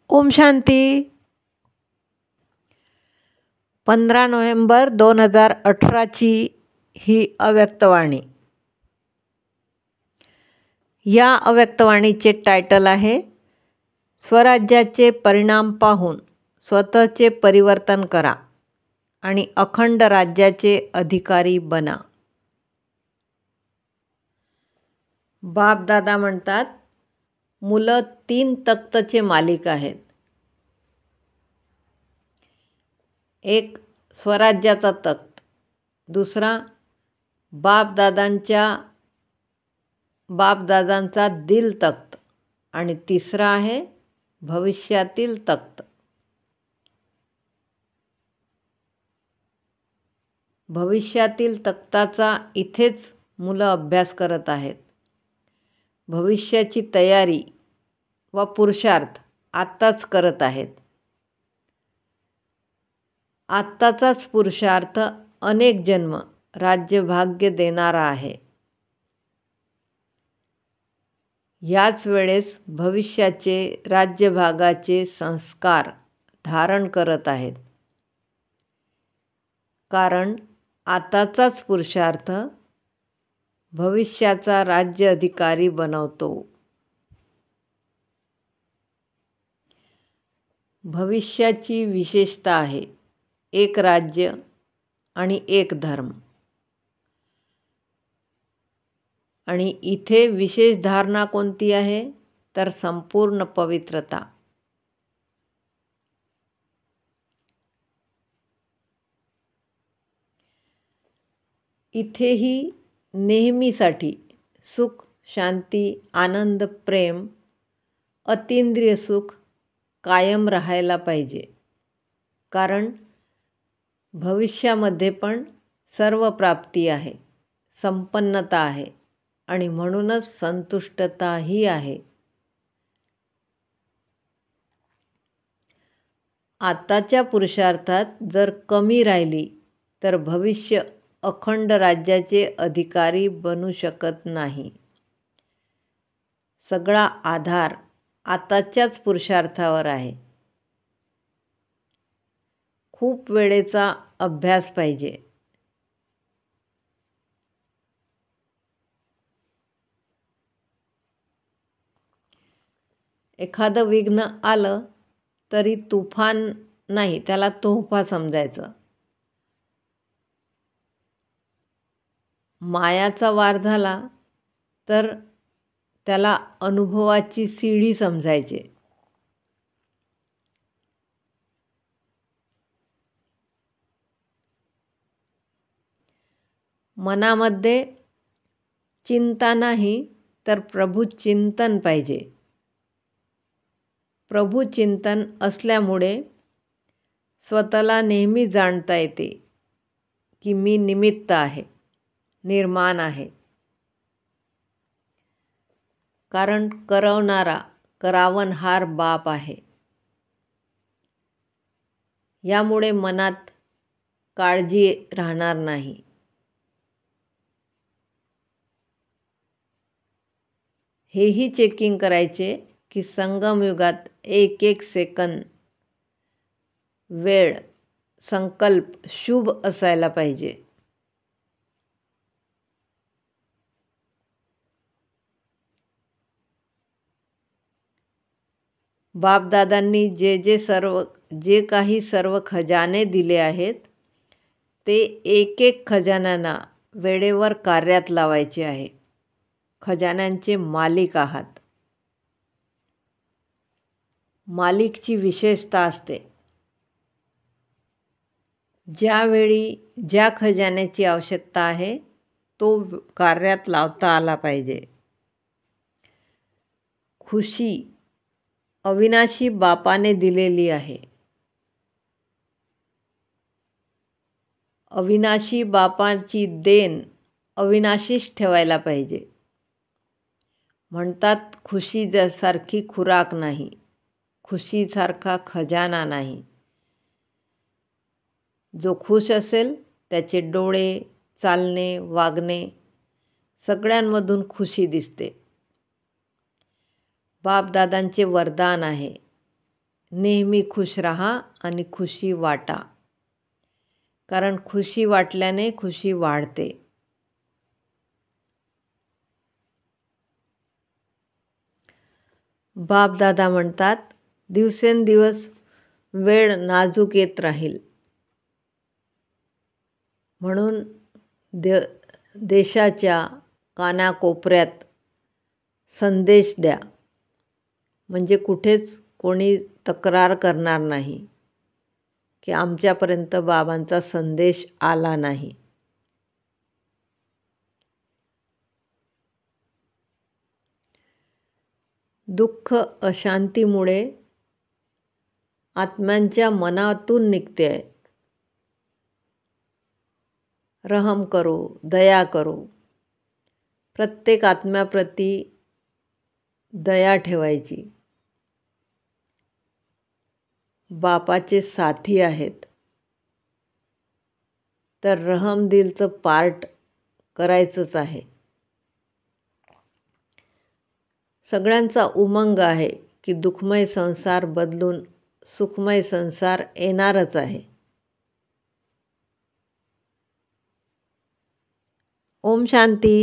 Om Shanti. 15 November 2018ची ही अव्यक्तवाणी. या अव्यक्तवाणीचे title आहे स्वराज्याचे परिणाम पाहून स्वतःचे परिवर्तन करा आणि अखंड राज्याचे अधिकारी बना. बापदादा म्हणतात, मुलं 3 तख्तचे मालिक आहेत. एक स्वराज्याचा तख्त, दुसरा बापदादांचा दिल तख्त आणि तिसरा आहे भविष्यातील तख्त. भविष्यातील तख्ताचा इथेच मुलं अभ्यास करत आहेत. भविष्याची तयारी व पुरुषार्थ आत्ताच करत आहेत. आत्ताचाच पुरुषार्थ अनेक जन्म राज्यभाग्य देणारा आहे. याच वेळेस भविष्याचे राज्यभागाचे संस्कार धारण करत आहेत. कारण आताचाच पुरुषार्थ भविष्याचा राज्य अधिकारी बनवतो. भविष्याची विशेषता आहे एक राज्य आणि एक धर्म. आणि इथे विशेष धारणा कोणती आहे तर संपूर्ण पवित्रता. इथेही नेहमीसाठी सुख, शांती, आनंद, प्रेम, अतींद्रिय सुख कायम राहायला पाहिजे. कारण भविष्यामध्ये पण सर्व प्राप्ती आहे, संपन्नता आहे आणि म्हणूनच संतुष्टताही आहे. आताच्या पुरुषार्थात जर कमी राहिली तर भविष्य अखंड राज्याचे अधिकारी बनू शकत नाही. सगळा आधार आताच्याच पुरुषार्थावर आहे. खूप वेळेचा अभ्यास पाहिजे. एखादं विघ्न आलं तरी तुफान नाही, त्याला तोफा समजायचं. मायाचा वार झाला तर त्याला अनुभवाची सीडी समजायचे. मनामध्ये चिंता नाही तर प्रभू चिंतन पाहिजे. प्रभू चिंतन असल्यामुळे स्वतःला नेहमी जाणता येते की मी निमित्त आहे, निर्माण आहे. कारण करवणारा करावनहार बाप आहे. यामुळे मनात काळजी राहणार नाही. हेही चेकिंग करायचे की संगमयुगात एक एक सेकंद वेळ संकल्प शुभ असायला पाहिजे. बापदादांनी जे काही सर्व खजाने दिले आहेत ते एक एक खजान्यांना वेळेवर कार्यात लावायचे आहे. खजान्यांचे मालिक आहात. मालिकची विशेषता असते. ज्यावेळी ज्या खजान्याची आवश्यकता आहे तो कार्यात लावता आला पाहिजे. खुशी अविनाशी बापाने दिलेली आहे. अविनाशी बापाची देण अविनाशीच ठेवायला पाहिजे. म्हणतात खुशी सारखी खुराक नाही, खुशीसारखा खजाना नाही. जो खुश असेल त्याचे डोळे, चालणे, वागणे सगळ्यांमधून खुशी दिसते. बापदादांचे वरदान आहे नेहमी खुश राहा आणि खुशी वाटा, कारण खुशी वाटल्याने खुशी वाढते. बापदादा म्हणतात, दिवसेंदिवस वेळ नाजूक येत राहील, म्हणून देशाच्या कानाकोपऱ्यात संदेश द्या, म्हणजे कुठेच कोणी तक्रार करणार नाही की आमच्यापर्यंत बाबांचा संदेश आला नाही. दुःख अशांतीमुळे आत्म्यांच्या मनातून निघते आहे. रहम करो, दया करो, प्रत्येक आत्म्याप्रती दया ठेवायची. बापाचे साथी आहेत, तर रहम दिलचं पार्ट करायचंच आहे. सगळ्यांचा उमंग आहे की दुःखमय संसार बदलून सुखमय संसार येणारच आहे. ओम शांती.